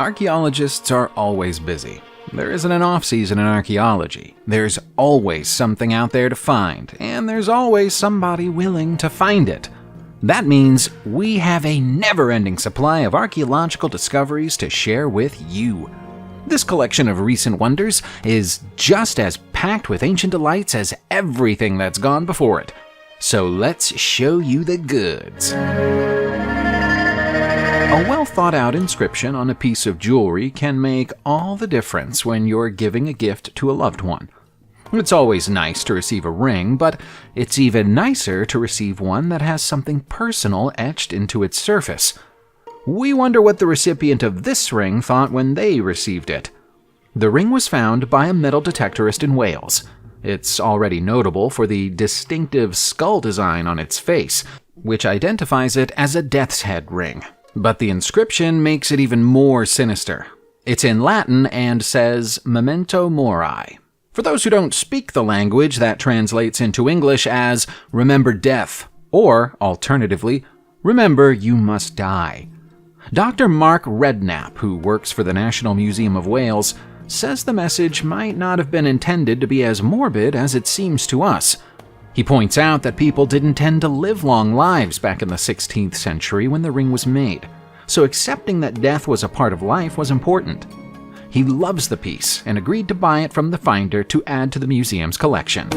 Archaeologists are always busy. There isn't an off-season in archaeology. There's always something out there to find, and there's always somebody willing to find it. That means we have a never-ending supply of archaeological discoveries to share with you. This collection of recent wonders is just as packed with ancient delights as everything that's gone before it. So let's show you the goods. A well-thought-out inscription on a piece of jewelry can make all the difference when you're giving a gift to a loved one. It's always nice to receive a ring, but it's even nicer to receive one that has something personal etched into its surface. We wonder what the recipient of this ring thought when they received it. The ring was found by a metal detectorist in Wales. It's already notable for the distinctive skull design on its face, which identifies it as a death's head ring. But the inscription makes it even more sinister. It's in Latin and says, "Memento Mori." For those who don't speak the language, that translates into English as, "Remember death," or, alternatively, "Remember you must die." Dr. Mark Redknapp, who works for the National Museum of Wales, says the message might not have been intended to be as morbid as it seems to us. He points out that people didn't tend to live long lives back in the 16th century when the ring was made, so accepting that death was a part of life was important. He loves the piece and agreed to buy it from the finder to add to the museum's collection.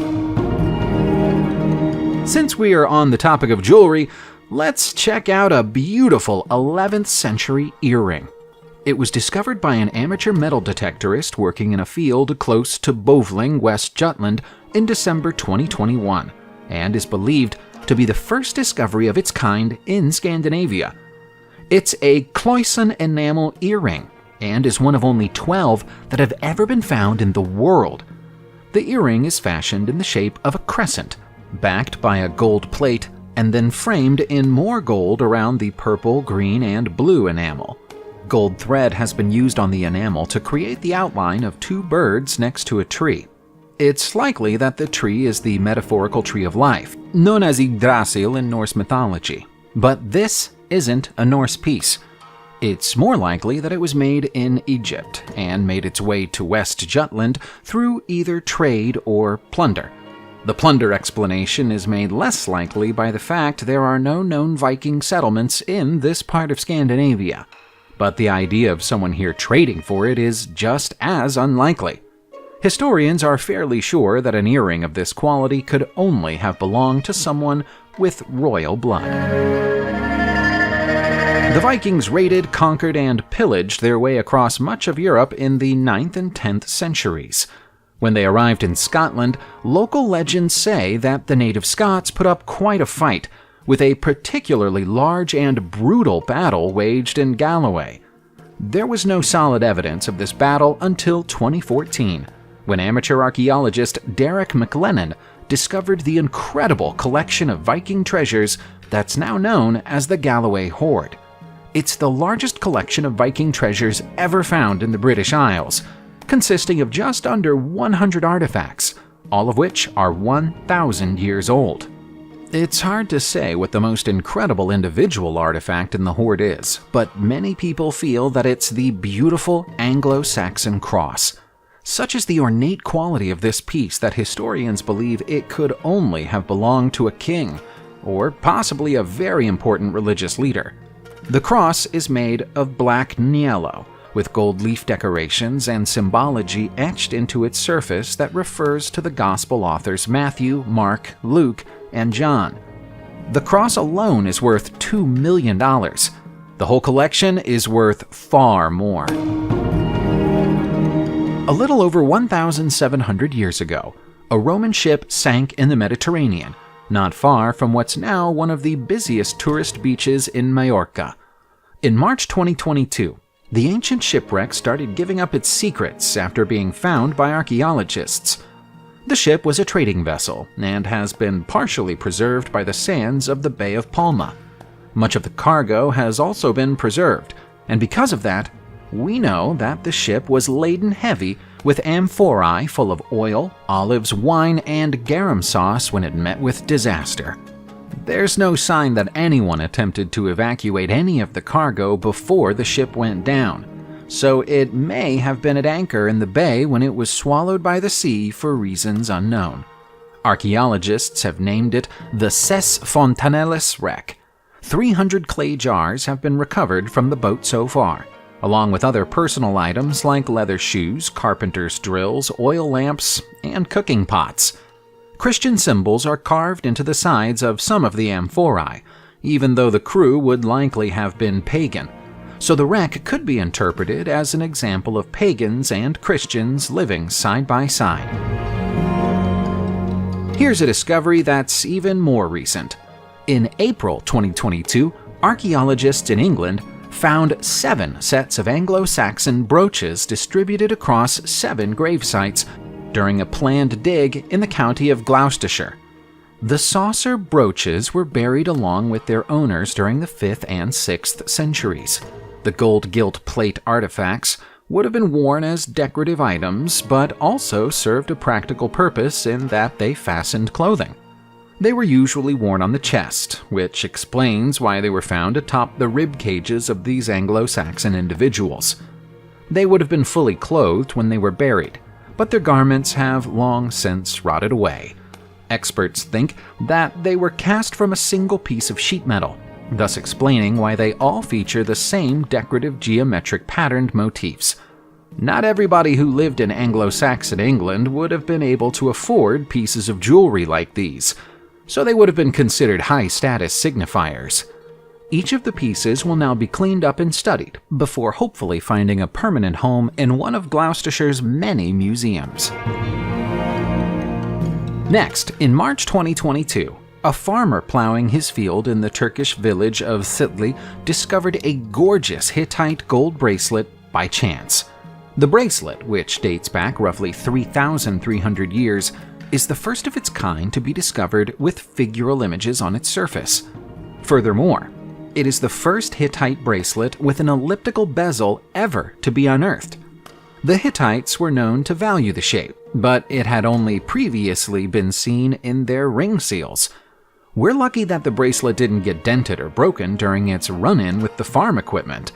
Since we are on the topic of jewelry, let's check out a beautiful 11th century earring. It was discovered by an amateur metal detectorist working in a field close to Bowling, West Jutland, in December 2021, and is believed to be the first discovery of its kind in Scandinavia. It's a Cloyson enamel earring, and is one of only 12 that have ever been found in the world. The earring is fashioned in the shape of a crescent, backed by a gold plate, and then framed in more gold around the purple, green, and blue enamel. Gold thread has been used on the enamel to create the outline of two birds next to a tree. It's likely that the tree is the metaphorical tree of life, known as Yggdrasil in Norse mythology. But this isn't a Norse piece. It's more likely that it was made in Egypt and made its way to West Jutland through either trade or plunder. The plunder explanation is made less likely by the fact there are no known Viking settlements in this part of Scandinavia. But the idea of someone here trading for it is just as unlikely. Historians are fairly sure that an earring of this quality could only have belonged to someone with royal blood. The Vikings raided, conquered, and pillaged their way across much of Europe in the 9th and 10th centuries. When they arrived in Scotland, local legends say that the native Scots put up quite a fight, with a particularly large and brutal battle waged in Galloway. There was no solid evidence of this battle until 2014, when amateur archaeologist Derek McLennan discovered the incredible collection of Viking treasures that's now known as the Galloway Horde. It's the largest collection of Viking treasures ever found in the British Isles, consisting of just under 100 artifacts, all of which are 1,000 years old. It's hard to say what the most incredible individual artifact in the Horde is, but many people feel that it's the beautiful Anglosaxon cross. Such is the ornate quality of this piece that historians believe it could only have belonged to a king, or possibly a very important religious leader. The cross is made of black niello, with gold leaf decorations and symbology etched into its surface that refers to the Gospel authors Matthew, Mark, Luke, and John. The cross alone is worth $2 million. The whole collection is worth far more. A little over 1,700 years ago, a Roman ship sank in the Mediterranean, not far from what's now one of the busiest tourist beaches in Majorca. In March 2022, the ancient shipwreck started giving up its secrets after being found by archaeologists. The ship was a trading vessel and has been partially preserved by the sands of the Bay of Palma. Much of the cargo has also been preserved, and because of that, we know that the ship was laden heavy with amphorae full of oil, olives, wine, and garum sauce when it met with disaster. There's no sign that anyone attempted to evacuate any of the cargo before the ship went down, so it may have been at anchor in the bay when it was swallowed by the sea for reasons unknown. Archaeologists have named it the Ses Fontanelis wreck. 300 clay jars have been recovered from the boat so far, along with other personal items like leather shoes, carpenter's drills, oil lamps, and cooking pots. Christian symbols are carved into the sides of some of the amphorae, even though the crew would likely have been pagan, so the wreck could be interpreted as an example of pagans and Christians living side by side. Here's a discovery that's even more recent. In April 2022, archaeologists in England found 7 sets of Anglo-Saxon brooches distributed across 7 grave sites during a planned dig in the county of Gloucestershire. The saucer brooches were buried along with their owners during the 5th and 6th centuries. The gold gilt plate artifacts would have been worn as decorative items, but also served a practical purpose in that they fastened clothing. They were usually worn on the chest, which explains why they were found atop the rib cages of these Anglo-Saxon individuals. They would have been fully clothed when they were buried, but their garments have long since rotted away. Experts think that they were cast from a single piece of sheet metal, thus explaining why they all feature the same decorative geometric patterned motifs. Not everybody who lived in Anglo-Saxon England would have been able to afford pieces of jewelry like these, so they would have been considered high-status signifiers. Each of the pieces will now be cleaned up and studied before hopefully finding a permanent home in one of Gloucestershire's many museums. Next, in March 2022, a farmer plowing his field in the Turkish village of Sitli discovered a gorgeous Hittite gold bracelet by chance. The bracelet, which dates back roughly 3,300 years, is the first of its kind to be discovered with figural images on its surface. Furthermore, it is the first Hittite bracelet with an elliptical bezel ever to be unearthed. The Hittites were known to value the shape, but it had only previously been seen in their ring seals. We're lucky that the bracelet didn't get dented or broken during its run-in with the farm equipment.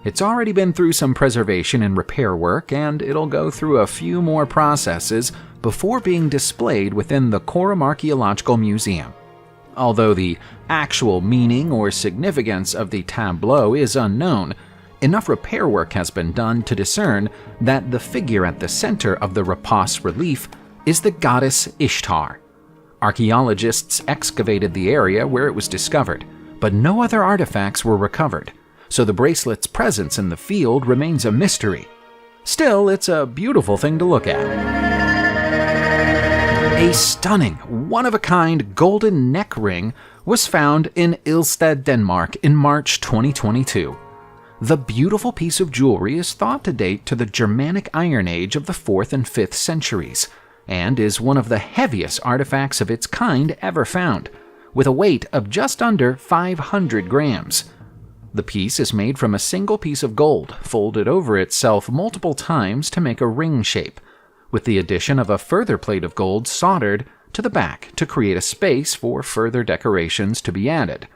It's already been through some preservation and repair work, and it'll go through a few more processes before being displayed within the Coram Archaeological Museum. Although the actual meaning or significance of the tableau is unknown, enough repair work has been done to discern that the figure at the center of the repousse relief is the goddess Ishtar. Archaeologists excavated the area where it was discovered, but no other artifacts were recovered, so the bracelet's presence in the field remains a mystery. Still, it's a beautiful thing to look at. A stunning, one-of-a-kind golden neck ring was found in Ilsted, Denmark in March 2022. The beautiful piece of jewelry is thought to date to the Germanic Iron Age of the 4th and 5th centuries, and is one of the heaviest artifacts of its kind ever found, with a weight of just under 500 grams. The piece is made from a single piece of gold, folded over itself multiple times to make a ring shape, with the addition of a further plate of gold soldered to the back to create a space for further decorations to be added.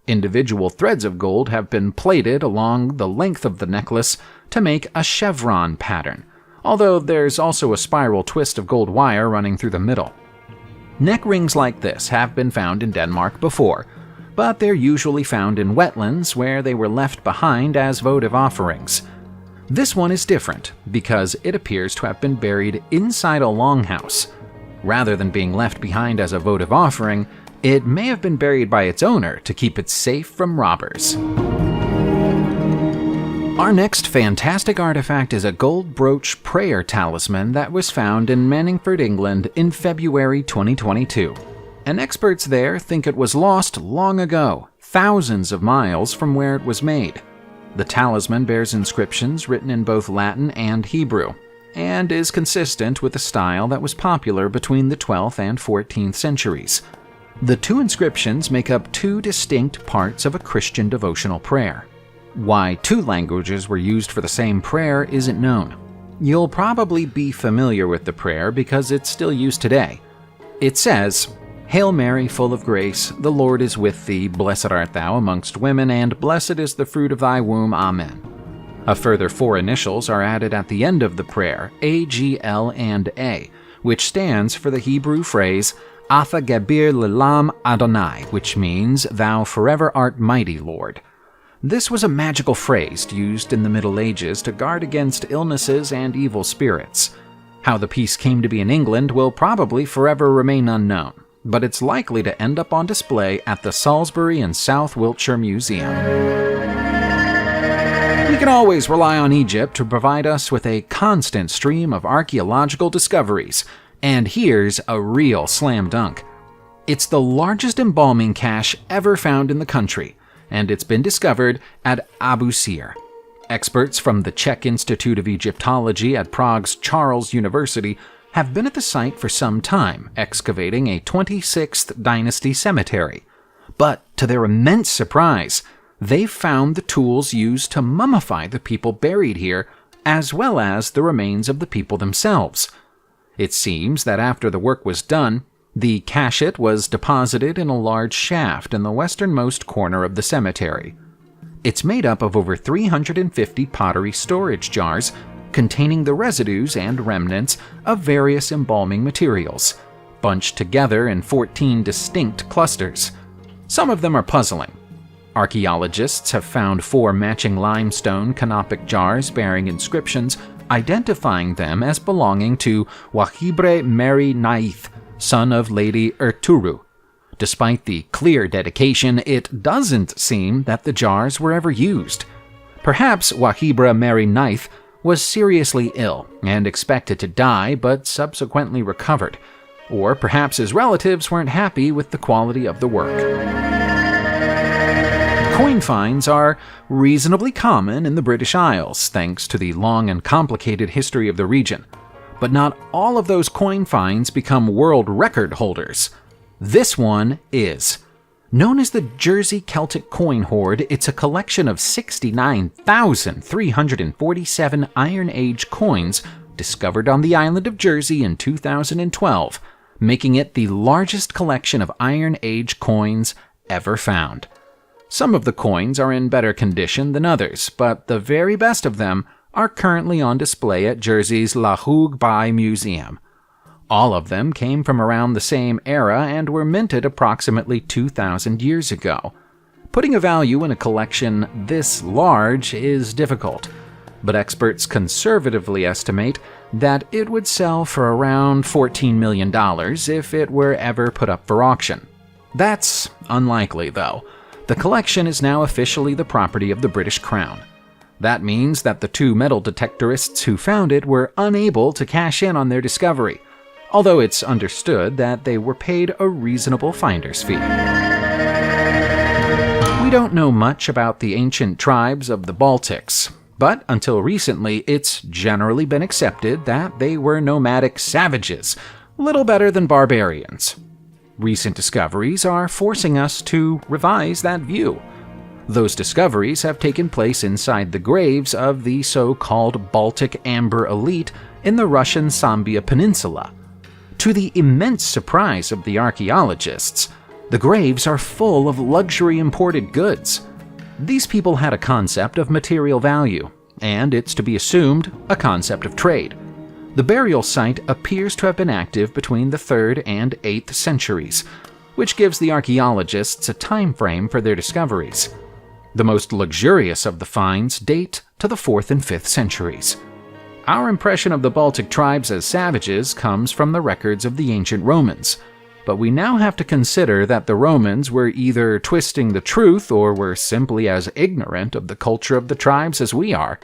Individual threads of gold have been plated along the length of the necklace to make a chevron pattern, although there's also a spiral twist of gold wire running through the middle. Neck rings like this have been found in Denmark before, but they're usually found in wetlands where they were left behind as votive offerings. This one is different because it appears to have been buried inside a longhouse. Rather than being left behind as a votive offering, it may have been buried by its owner to keep it safe from robbers. Our next fantastic artifact is a gold brooch prayer talisman that was found in Manningford, England in February 2022. And experts there think it was lost long ago, thousands of miles from where it was made. The talisman bears inscriptions written in both Latin and Hebrew, and is consistent with the style that was popular between the 12th and 14th centuries. The two inscriptions make up two distinct parts of a Christian devotional prayer. Why two languages were used for the same prayer isn't known. You'll probably be familiar with the prayer because it's still used today. It says, "Hail Mary, full of grace, the Lord is with thee, blessed art thou amongst women, and blessed is the fruit of thy womb, Amen." A further 4 initials are added at the end of the prayer, A, G, L, and A, which stands for the Hebrew phrase Atha Gebir Lelam Adonai, which means, Thou forever art mighty, Lord. This was a magical phrase used in the Middle Ages to guard against illnesses and evil spirits. How the piece came to be in England will probably forever remain unknown, but it's likely to end up on display at the Salisbury and South Wiltshire Museum. We can always rely on Egypt to provide us with a constant stream of archaeological discoveries, and here's a real slam dunk. It's the largest embalming cache ever found in the country, and it's been discovered at Abu Sir. Experts from the Czech Institute of Egyptology at Prague's Charles University have been at the site for some time, excavating a 26th dynasty cemetery. But to their immense surprise, they've found the tools used to mummify the people buried here, as well as the remains of the people themselves. It seems that after the work was done, the cashet was deposited in a large shaft in the westernmost corner of the cemetery. It's made up of over 350 pottery storage jars containing the residues and remnants of various embalming materials, bunched together in 14 distinct clusters. Some of them are puzzling. Archaeologists have found 4 matching limestone canopic jars bearing inscriptions identifying them as belonging to Wahibre Mary Naith, son of Lady Erturu. Despite the clear dedication, it doesn't seem that the jars were ever used. Perhaps Wahibra Mary Naith was seriously ill and expected to die but subsequently recovered, or perhaps his relatives weren't happy with the quality of the work. Coin finds are reasonably common in the British Isles, thanks to the long and complicated history of the region. But not all of those coin finds become world record holders. This one is. Known as the Jersey Celtic Coin Horde, it's a collection of 69,347 Iron Age coins discovered on the island of Jersey in 2012, making it the largest collection of Iron Age coins ever found. Some of the coins are in better condition than others, but the very best of them are currently on display at Jersey's La Hougue Bay Museum. All of them came from around the same era and were minted approximately 2,000 years ago. Putting a value in a collection this large is difficult, but experts conservatively estimate that it would sell for around $14 million if it were ever put up for auction. That's unlikely, though. The collection is now officially the property of the British Crown. That means that the 2 metal detectorists who found it were unable to cash in on their discovery, although it's understood that they were paid a reasonable finder's fee. We don't know much about the ancient tribes of the Baltics, but until recently it's generally been accepted that they were nomadic savages, little better than barbarians. Recent discoveries are forcing us to revise that view. Those discoveries have taken place inside the graves of the so-called Baltic Amber Elite in the Russian Sambia Peninsula. To the immense surprise of the archaeologists, the graves are full of luxury imported goods. These people had a concept of material value, and it's to be assumed a concept of trade. The burial site appears to have been active between the 3rd and 8th centuries, which gives the archaeologists a time frame for their discoveries. The most luxurious of the finds date to the 4th and 5th centuries. Our impression of the Baltic tribes as savages comes from the records of the ancient Romans, but we now have to consider that the Romans were either twisting the truth or were simply as ignorant of the culture of the tribes as we are.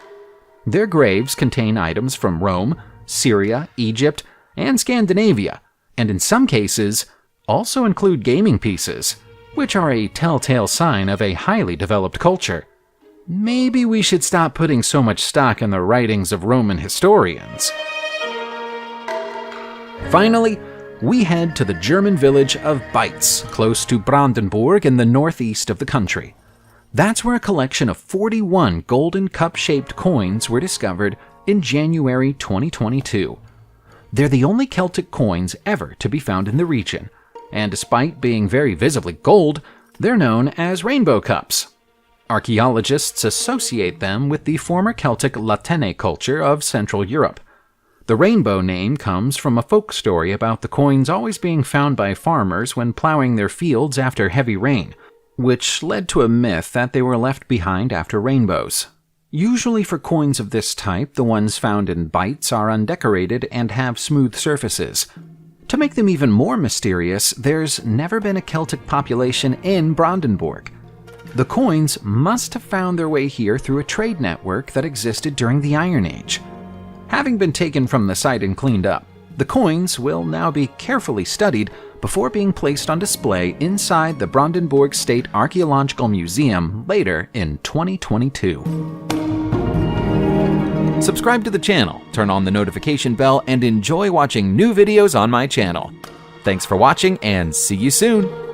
Their graves contain items from Rome, Syria, Egypt, and Scandinavia, and in some cases also include gaming pieces, which are a telltale sign of a highly developed culture. Maybe we should stop putting so much stock in the writings of Roman historians. Finally, we head to the German village of Beitz, close to Brandenburg in the northeast of the country. That's where a collection of 41 golden cup-shaped coins were discovered in January 2022. They're the only Celtic coins ever to be found in the region, and despite being very visibly gold, they're known as rainbow cups. Archaeologists associate them with the former Celtic Latene culture of Central Europe. The rainbow name comes from a folk story about the coins always being found by farmers when plowing their fields after heavy rain, which led to a myth that they were left behind after rainbows. Usually for coins of this type, the ones found in bites are undecorated and have smooth surfaces. To make them even more mysterious, there's never been a Celtic population in Brandenburg. The coins must have found their way here through a trade network that existed during the Iron Age. Having been taken from the site and cleaned up, the coins will now be carefully studied before being placed on display inside the Brandenburg State Archaeological Museum later in 2022. Subscribe to the channel, turn on the notification bell, and enjoy watching new videos on my channel. Thanks for watching and see you soon!